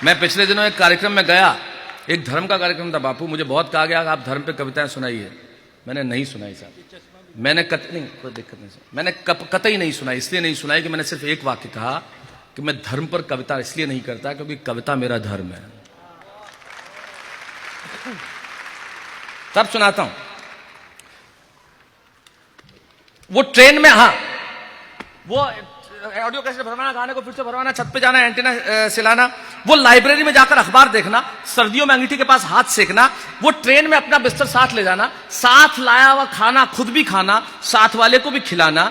मैं पिछले दिनों एक कार्यक्रम में गया, एक धर्म का कार्यक्रम था बापू। मुझे बहुत कहा गया आप धर्म पे कविताएं सुनाइए। मैंने नहीं सुनाई साहब, मैंने नहीं, कोई दिक्कत नहीं, मैंने कतई नहीं सुनाई। इसलिए नहीं सुनाई कि मैंने सिर्फ एक वाक्य कहा कि मैं धर्म पर कविता इसलिए नहीं करता क्योंकि कविता मेरा धर्म है। तब सुनाता हूं। वो ट्रेन में, हाँ, वो ऑडियो कैसे भरवाना, गाने को फिर से भरवाना, छत पे जाना, एंटीना सिलाना, वो लाइब्रेरी में जाकर अखबार देखना, सर्दियों में अंगीठी के पास हाथ सेकना, वो ट्रेन में अपना बिस्तर साथ ले जाना, साथ लाया हुआ खाना खुद भी खाना, साथ वाले को भी खिलाना।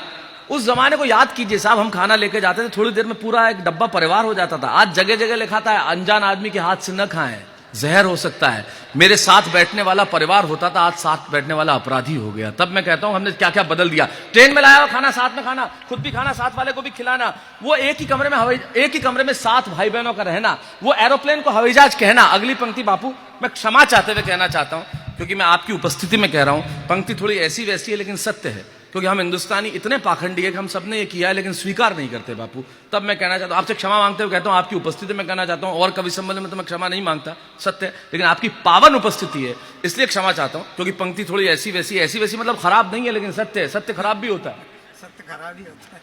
उस जमाने को याद कीजिए साहब, हम खाना लेके जाते थे, थोड़ी देर में पूरा एक डब्बा परिवार हो जाता था। आज जगह जगह लिखा था अनजान आदमी के हाथ से न खाएं, जहर हो सकता है। मेरे साथ बैठने वाला परिवार होता था, आज साथ बैठने वाला अपराधी हो गया। तब मैं कहता हूं हमने क्या क्या बदल दिया। ट्रेन में लाया हुआ खाना साथ में खाना, खुद भी खाना, साथ वाले को भी खिलाना, वो एक ही कमरे में 7 भाई बहनों का रहना, वो एरोप्लेन को हवाई जहाज कहना। अगली पंक्ति बापू मैं क्षमा चाहते हुए कहना चाहता हूं क्योंकि मैं आपकी उपस्थिति में कह रहा हूं। पंक्ति थोड़ी ऐसी वैसी है लेकिन सत्य है, क्योंकि हम हिंदुस्तानी इतने पाखंडी है कि हम सबने ये किया है लेकिन स्वीकार नहीं करते बापू। तब मैं कहना चाहता हूं, आपसे क्षमा मांगते हुए कहता हूं, आपकी उपस्थिति में कहना चाहता हूं। और कवि सम्मेलन में तो मैं क्षमा नहीं मांगता, सत्य है, लेकिन आपकी पावन उपस्थिति है इसलिए क्षमा चाहता हूं। क्योंकि पंक्ति थोड़ी ऐसी वैसी मतलब खराब नहीं है लेकिन सत्य है। सत्य खराब भी होता है, सत्य खराब ही होता है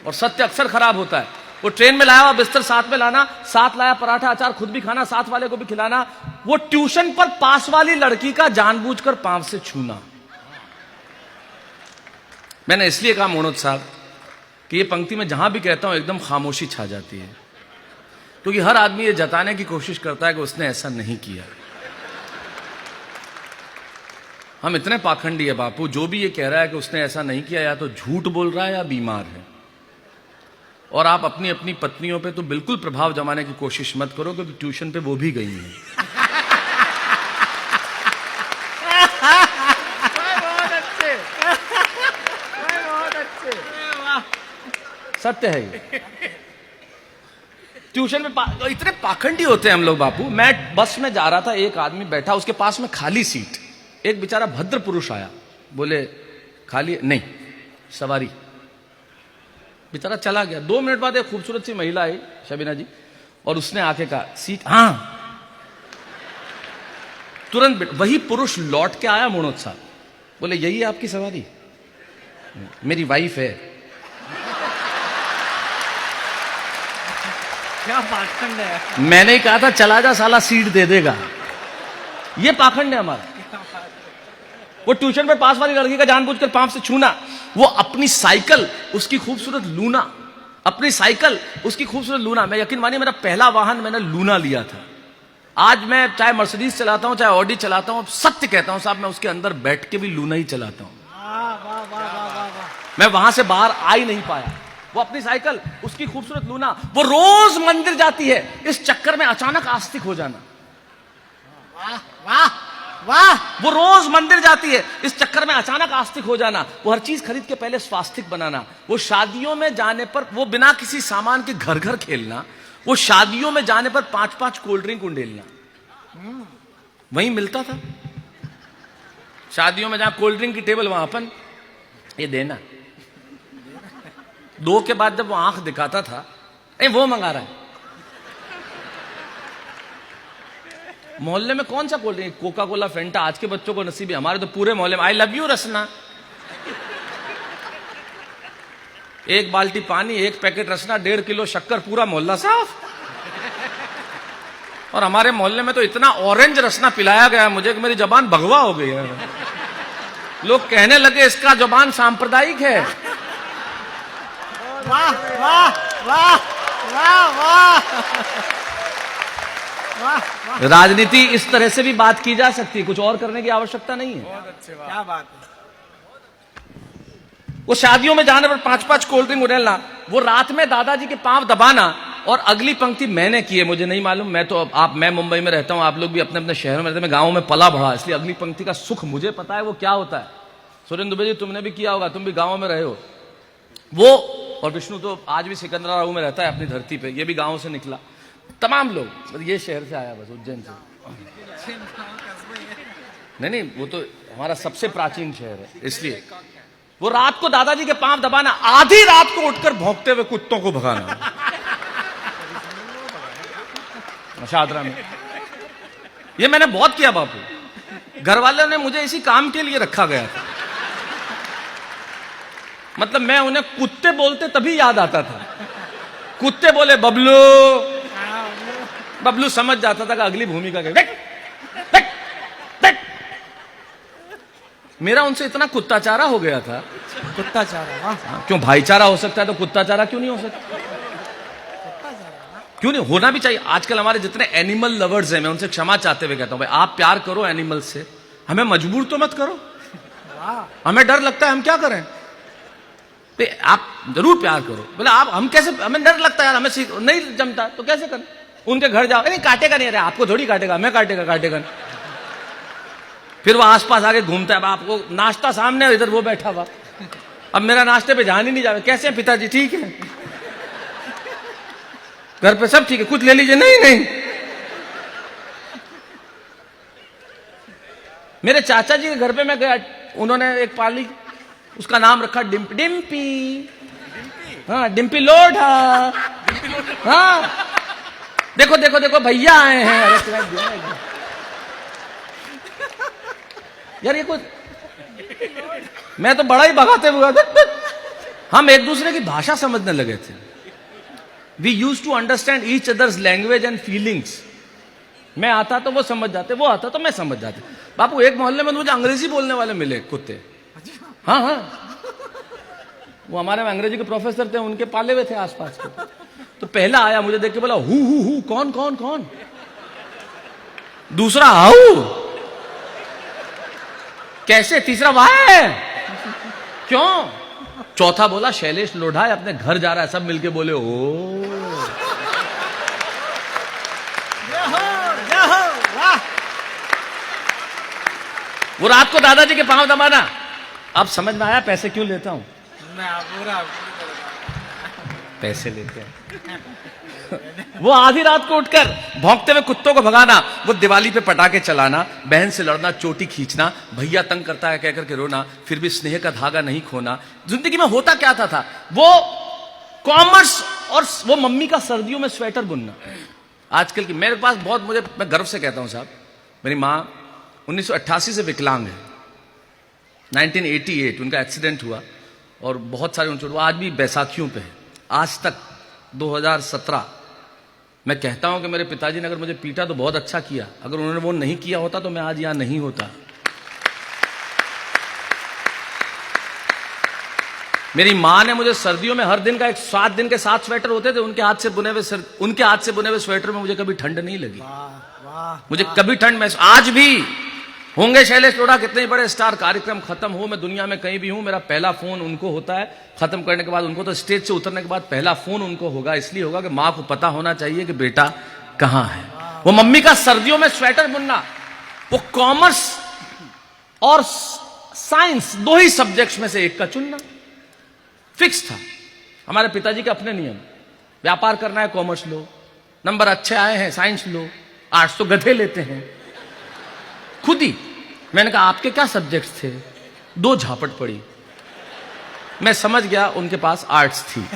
और सत्य अक्सर खराब होता है। वो ट्रेन में लाया हुआ बिस्तर साथ में लाना, साथ लाया पराठा अचार खुद भी खाना, साथ वाले को भी खिलाना, वो ट्यूशन पर पास वाली लड़की का जानबूझकर पांव से छूना। मैंने इसलिए कहा मोनोज साहब कि ये पंक्ति में जहां भी कहता हूं एकदम खामोशी छा जाती है, क्योंकि हर आदमी ये जताने की कोशिश करता है कि उसने ऐसा नहीं किया। हम इतने पाखंडी है बापू, जो भी ये कह रहा है कि उसने ऐसा नहीं किया या तो झूठ बोल रहा है या बीमार है। और आप अपनी अपनी पत्नियों पे तो बिल्कुल प्रभाव जमाने की कोशिश मत करो, क्योंकि ट्यूशन पे वो भी गई हैं। सत्य है ये। ट्यूशन में इतने पाखंडी होते हैं हम लोग बापू। मैं बस में जा रहा था, एक आदमी बैठा, उसके पास में खाली सीट, एक बेचारा भद्र पुरुष आया, बोले खाली नहीं, सवारी। बेचारा चला गया। 2 मिनट बाद एक खूबसूरत सी महिला आई, शबीना जी, और उसने आके कहा सीट, हाँ। तुरंत वही पुरुष लौट के आया मोनोज साहब, बोले यही है आपकी सवारी? मेरी वाइफ है। क्या पाखंड है। मैंने ही कहा था चला जा साला, सीट दे देगा। ये पाखंड है हमारा। वो ट्यूशन पे पास वाली लड़की का जानबूझकर पांव से छूना, वो अपनी साइकिल उसकी खूबसूरत लूना, अपनी साइकिल उसकी खूबसूरत लूना। मैं यकीन मानिए, मेरा पहला वाहन मैंने लूना लिया था। आज मैं चाहे मर्सिडीज चलाता हूं, चाहे ऑडी चलाता हूं, सबसे कहता हूं साहब मैं उसके अंदर बैठ के भी लूना ही चलाता हूं। मैं वहां से बाहर आ ही नहीं पाया। वो अपनी साइकिल उसकी खूबसूरत लूना, वो रोज मंदिर जाती है, इस चक्कर में अचानक आस्तिक हो जाना। वाह वाह वाह। वो रोज मंदिर जाती है, इस चक्कर में अचानक आस्तिक हो जाना। वो हर चीज खरीद के पहले स्वास्तिक बनाना। वो शादियों में जाने पर वो बिना किसी सामान के घर घर खेलना। वो शादियों में जाने पर 5-5 कोल्ड ड्रिंक उंडेलना। वहीं मिलता था शादियों में, जहां कोल्ड ड्रिंक की टेबल वहां अपन ये देना। 2 के बाद जब वो आंख दिखाता था, वो मंगा रहा है। मोहल्ले में कौन सा कोल्ड ड्रिंक, कोका कोला, फेंटा, आज के बच्चों को नसीब है। हमारे तो पूरे मोहल्ले में आई लव यू रसना, 1 बाल्टी पानी, 1 पैकेट रसना, 1.5 किलो शक्कर, पूरा मोहल्ला साफ। और हमारे मोहल्ले में तो इतना ऑरेंज रसना पिलाया गया मुझे कि मेरी जबान भगवा हो गई है। लोग कहने लगे इसका जबान सांप्रदायिक है। वाह वाह वाह वाह वाह। राजनीति इस तरह से भी बात की जा सकती है, कुछ और करने की आवश्यकता नहीं है। बहुत अच्छी बात। क्या बात है। वो शादियों में जाने पर 5-5 कोल्ड ड्रिंक उड़ेलना, वो रात में दादाजी के पांव दबाना। और अगली पंक्ति मैंने की है, मुझे नहीं मालूम, मैं मुंबई में रहता हूं, आप लोग भी अपने अपने शहरों में रहते हैं, मैं गाँव में पला बढ़ा, इसलिए अगली पंक्ति का सुख मुझे पता है वो क्या होता है। सुरेंद्र दुबे जी तुमने भी किया होगा, तुम भी गाँव में रहे हो। वो और विष्णु तो आज भी सिकंदराबाद में रहता है अपनी धरती पे, ये भी गाँव से निकला। तमाम लोग, ये शहर से आया बस, उज्जैन से। नहीं, वो तो हमारा सबसे प्राचीन शहर है, इसलिए वो रात को दादाजी के पांव दबाना, आधी रात को उठकर भौंकते हुए कुत्तों को भगाना। शादरा में। ये मैंने बहुत किया बापू। घर वालों ने मुझे इसी काम के लिए रखा गया था। मतलब मैं उन्हें कुत्ते बोलते तभी याद आता था। कुत्ते बोले बबलू, बबलू समझ जाता था कि अगली भूमिका के। मेरा उनसे इतना कुत्ताचारा हो गया था। कुत्ताचारा, वाह। क्यों भाईचारा हो सकता है तो कुत्ताचारा क्यों नहीं हो सकता? क्यों नहीं होना भी चाहिए। आजकल हमारे जितने एनिमल लवर्स हैं, मैं उनसे क्षमा चाहते हुए कहता हूं, भाई आप प्यार करो एनिमल से, हमें मजबूर तो मत करो। हमें डर लगता है, हम क्या करें? तो आप जरूर प्यार करो। बोले आप, हम कैसे, हमें डर लगता है यार, हमें नहीं जमता तो कैसे करें? उनके घर जाओ, नहीं काटेगा नहीं, अरे आपको थोड़ी काटेगा, हमें काटेगा। फिर वो आसपास आके घूमता है, आपको नाश्ता सामने, इधर वो बैठा हुआ। अब मेरा नाश्ते पे ध्यान ही नहीं जावे। कैसे हैं पिताजी? ठीक है। घर पे सब ठीक है, कुछ ले लीजिए। नहीं। मेरे चाचा जी के घर पे मैं गया, उन्होंने एक पाली, उसका नाम रखा डिम्पी। हाँ, डिम्पी लोढ़ा। हाँ, देखो भैया आए हैं। अरे यार ये कुछ, मैं तो बड़ा ही भगाते हुआ था। हम एक दूसरे की भाषा समझने लगे थे। We use to understand each others language and feelings. मैं आता तो वो समझ जाते, वो आता तो मैं समझ जाते। बापू एक मोहल्ले में मुझे अंग्रेजी बोलने वाले मिले कुत्ते। हाँ, वो हमारे अंग्रेजी के प्रोफेसर थे, उनके पाले हुए थे आसपास के। तो पहला आया, मुझे देख के बोला हु कौन। दूसरा हाउ, कैसे? तीसरा वाह, क्यों? चौथा बोला शैलेश लोढ़ा है, अपने घर जा रहा है। सब मिलके बोले ओ। वाह। वो रात को दादाजी के पांव दबाना। अब समझ में आया पैसे क्यों लेता हूं? पैसे लेते हैं। वो आधी रात को उठकर भौंकते हुए कुत्तों को भगाना, वो दिवाली पे पटाखे चलाना, बहन से लड़ना, चोटी खींचना, भैया तंग करता है कहकर के रोना, फिर भी स्नेह का धागा नहीं खोना। जिंदगी में होता क्या था वो कॉमर्स और वो मम्मी का सर्दियों में स्वेटर बुनना। आजकल की मेरे पास बहुत, मैं गर्व से कहता हूं साहब, मेरी माँ 1988 से विकलांग है। 1988 उनका एक्सीडेंट हुआ और बहुत सारे उनसे, वो आज भी बैसाखियों पे है। आज तक 2017 मैं कहता हूं कि मेरे पिताजी ने अगर मुझे पीटा तो बहुत अच्छा किया, अगर उन्होंने वो नहीं किया होता तो मैं आज यहां नहीं होता। मेरी मां ने मुझे सर्दियों में हर दिन का 7 दिन के 7 स्वेटर होते थे, उनके हाथ से बुने हुए स्वेटर में मुझे कभी ठंड नहीं लगी। मुझे कभी ठंड में, आज भी होंगे शैलेश लोढ़ा कितने ही बड़े स्टार, कार्यक्रम खत्म हो, मैं दुनिया में कहीं भी हूं, मेरा पहला फोन उनको होता है। खत्म करने के बाद उनको, तो स्टेज से उतरने के बाद पहला फोन उनको होगा। इसलिए होगा कि मां को पता होना चाहिए कि बेटा कहां है। वो मम्मी का सर्दियों में स्वेटर बुनना, वो कॉमर्स और साइंस 2 ही सब्जेक्ट्स में से एक का चुनना फिक्स था। हमारे पिताजी के अपने नियम, व्यापार करना है कॉमर्स लो, नंबर अच्छे आए हैं साइंस लो, आर्ट्स तो गधे लेते हैं। खुद ही मैंने कहा आपके क्या सब्जेक्ट्स थे? 2 झापट पड़ी। मैं समझ गया उनके पास आर्ट्स थी।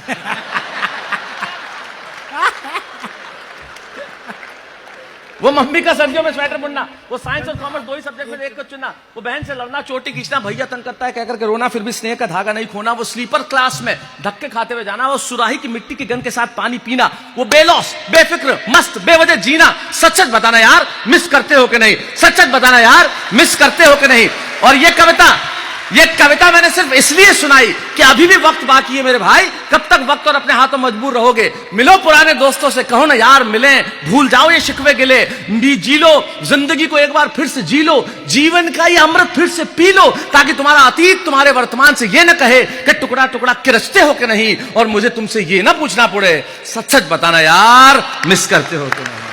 वो मम्मी का सर्दियों में स्वेटर बुनना, वो साइंस और कॉमर्स 2 ही सब्जेक्ट में एक को चुनना, वो बहन से लड़ना, चोटी खींचना, भैया तंग करता है कहकर के रोना, फिर भी स्नेह का धागा नहीं खोना, वो स्लीपर क्लास में धक्के खाते हुए जाना, वो सुराही की मिट्टी की गंध के साथ पानी पीना, वो बेलौस, बेफिक्र, मस्त, बेवजह जीना। सच सच बताना यार, मिस करते हो कि नहीं? सच सच बताना यार, मिस करते हो कि नहीं? और ये कविता मैंने सिर्फ इसलिए सुनाई कि अभी भी वक्त बाकी है मेरे भाई। कब तक वक्त और अपने हाथों मजबूर रहोगे? मिलो पुराने दोस्तों से, कहो ना यार मिलें, भूल जाओ ये शिकवे गिले, जी लो जिंदगी को एक बार फिर से जी लो, जीवन का ये अमृत फिर से पी लो, ताकि तुम्हारा अतीत तुम्हारे वर्तमान से ये न कहे कि टुकड़ा टुकड़ा किरचते हो कि नहीं, और मुझे तुमसे ये ना पूछना पड़े सच सच बताना यार, मिस करते हो कि नहीं।